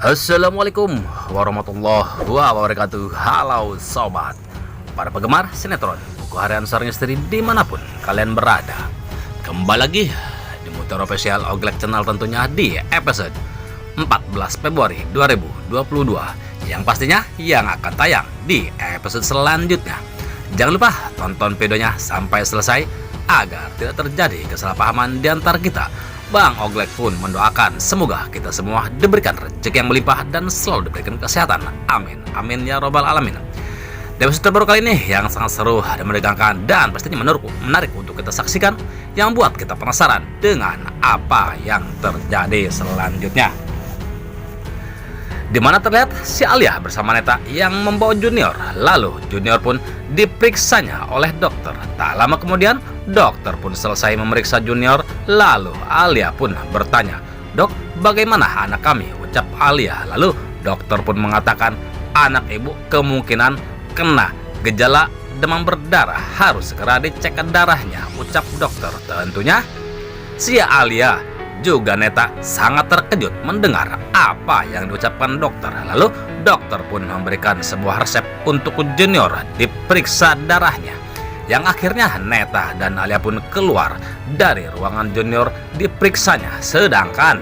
Assalamualaikum warahmatullahi wabarakatuh. Halo sobat, para penggemar sinetron Buku Harian Seorang Istri dimanapun kalian berada. Kembali lagi di Muter Official Oglek Channel, tentunya di episode 14 Februari 2022, yang pastinya yang akan tayang di episode selanjutnya. Jangan lupa tonton videonya sampai selesai agar tidak terjadi kesalahpahaman di antara kita. Bang Oglek pun mendoakan semoga kita semua diberikan rezeki yang melimpah dan selalu diberikan kesehatan. Amin, amin ya robbal alamin. Di episode terbaru kali ini yang sangat seru dan menegangkan dan pastinya menarik untuk kita saksikan, yang buat kita penasaran dengan apa yang terjadi selanjutnya. Di mana terlihat si Alia bersama Neta yang membawa Junior. Lalu Junior pun diperiksanya oleh dokter. Tak lama kemudian dokter pun selesai memeriksa Junior. Lalu Alia pun bertanya, "Dok, bagaimana anak kami?" ucap Alia. Lalu dokter pun mengatakan, "Anak ibu kemungkinan kena gejala demam berdarah, harus segera dicek darahnya," ucap dokter. Tentunya si Alia juga Neta sangat terkejut mendengar apa yang diucapkan dokter. Lalu dokter pun memberikan sebuah resep untuk Junior diperiksa darahnya, yang akhirnya Neta dan Alia pun keluar dari ruangan Junior diperiksanya. Sedangkan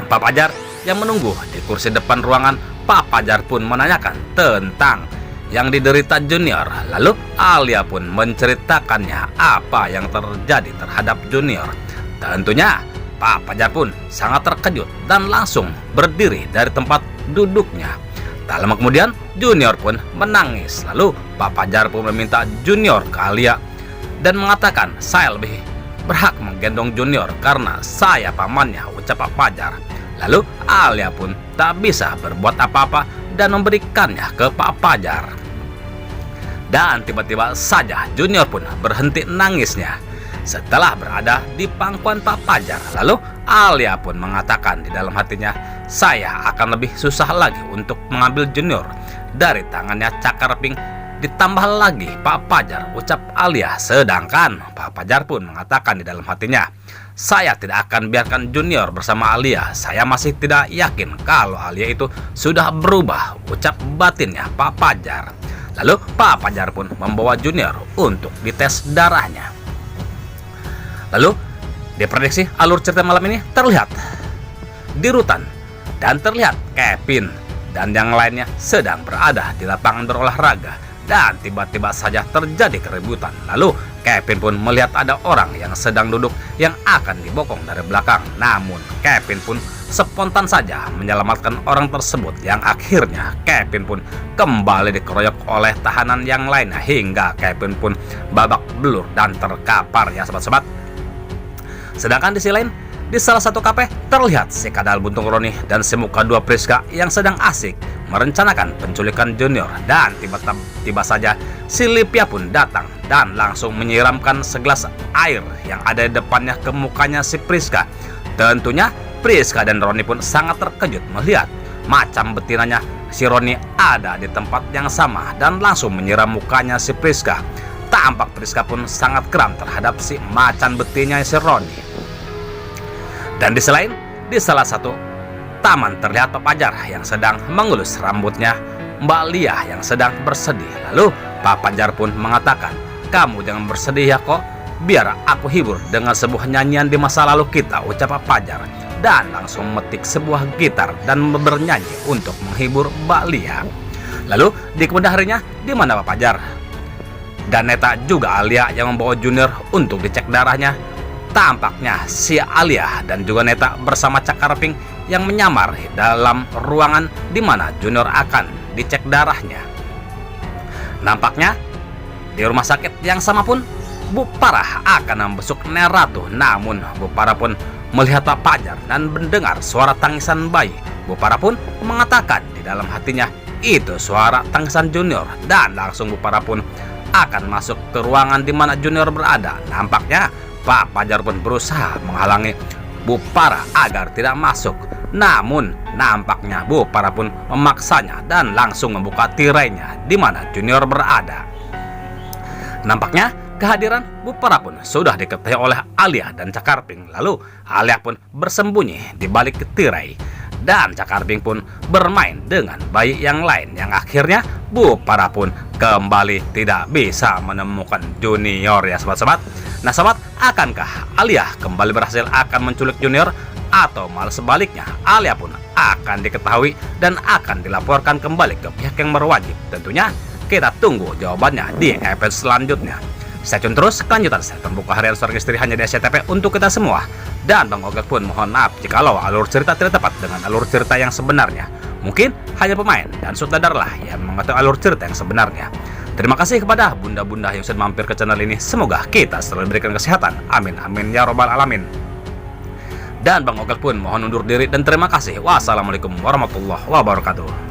Pak Pajar yang menunggu di kursi depan ruangan, Pak Pajar pun menanyakan tentang yang diderita Junior. Lalu Alia pun menceritakannya apa yang terjadi terhadap Junior. Tentunya Pak Pajar pun sangat terkejut dan langsung berdiri dari tempat duduknya. Tak lama kemudian Junior pun menangis. Lalu Pak Pajar pun meminta Junior ke Alia dan mengatakan, "Saya lebih berhak menggendong Junior karena saya pamannya," ucap Pak Pajar. Lalu Alia pun tak bisa berbuat apa-apa dan memberikannya ke Pak Pajar. Dan tiba-tiba saja Junior pun berhenti nangisnya setelah berada di pangkuan Pak Pajar. Lalu Alia pun mengatakan di dalam hatinya, "Saya akan lebih susah lagi untuk mengambil Junior dari tangannya Cakar Pink, ditambah lagi Pak Pajar," ucap Alia. Sedangkan Pak Pajar pun mengatakan di dalam hatinya, "Saya tidak akan biarkan Junior bersama Alia. Saya masih tidak yakin kalau Alia itu sudah berubah," ucap batinnya Pak Pajar. Lalu Pak Pajar pun membawa Junior untuk dites darahnya. Lalu diprediksi alur cerita malam ini terlihat di rutan, dan terlihat Kevin dan yang lainnya sedang berada di lapangan berolahraga, dan tiba-tiba saja terjadi keributan. Lalu Kevin pun melihat ada orang yang sedang duduk yang akan dibokong dari belakang. Namun Kevin pun spontan saja menyelamatkan orang tersebut, yang akhirnya Kevin pun kembali dikeroyok oleh tahanan yang lainnya hingga Kevin pun babak belur dan terkapar ya sobat-sobat. Sedangkan di sisi lain, di salah satu kafe terlihat si Kadal Buntung Roni dan si Muka Dua Priska yang sedang asik merencanakan penculikan Junior. Dan tiba-tiba saja si Lipia pun datang dan langsung menyiramkan segelas air yang ada di depannya ke mukanya si Priska. Tentunya Priska dan Roni pun sangat terkejut melihat macam betinanya si Roni ada di tempat yang sama dan langsung menyiram mukanya si Priska. Tampak Priska pun sangat geram terhadap si macan betinanya si Roni. Dan di selain di salah satu taman terlihat Pak Pajar yang sedang mengelus rambutnya Mbak Lia yang sedang bersedih. Lalu Pak Pajar pun mengatakan, "Kamu jangan bersedih ya kok, biar aku hibur dengan sebuah nyanyian di masa lalu kita," ucap Pak Pajar. Dan langsung memetik sebuah gitar dan bernyanyi untuk menghibur Mbak Lia. Lalu di kemudian harinya, di mana Pak Pajar dan Neta juga Alia yang membawa Junior untuk dicek darahnya, tampaknya si Alia dan juga Neta bersama Cakar Pink yang menyamar dalam ruangan di mana Junior akan dicek darahnya. Nampaknya di rumah sakit yang sama pun Bu Parah akan membesuk Neratu. Namun Bu Parah pun melihat Pak Pajar dan mendengar suara tangisan bayi. Bu Parah pun mengatakan di dalam hatinya itu suara tangisan Junior, dan langsung Bu Parah pun akan masuk ke ruangan di mana Junior berada. Nampaknya Pak Pajar pun berusaha menghalangi Bu Parah agar tidak masuk. Namun nampaknya Bu Parah pun memaksanya dan langsung membuka tirainya di mana Junior berada. Nampaknya kehadiran Bu Parah pun sudah diketahui oleh Alia dan Cakar Pink. Lalu Alia pun bersembunyi di balik tirai Dan Cakar Bing pun bermain dengan bayi yang lain, yang akhirnya Bupara pun kembali tidak bisa menemukan Junior ya sobat-sobat. Nah sobat, akankah Alia kembali berhasil akan menculik Junior, atau malah sebaliknya Alia pun akan diketahui dan akan dilaporkan kembali ke pihak yang berwajib? Tentunya kita tunggu jawabannya di episode selanjutnya. Stay tune terus, kelanjutan saya terbuka harian seorang istri hanya di SCTV untuk kita semua. Dan Bang Ogat pun mohon maaf jikalau alur cerita tidak tepat dengan alur cerita yang sebenarnya. Mungkin hanya pemain dan sutradarlah yang mengetahui alur cerita yang sebenarnya. Terima kasih kepada bunda-bunda yang sudah mampir ke channel ini. Semoga kita selalu diberikan kesehatan. Amin amin ya robbal alamin. Dan Bang Ogat pun mohon undur diri dan terima kasih. Wassalamualaikum warahmatullahi wabarakatuh.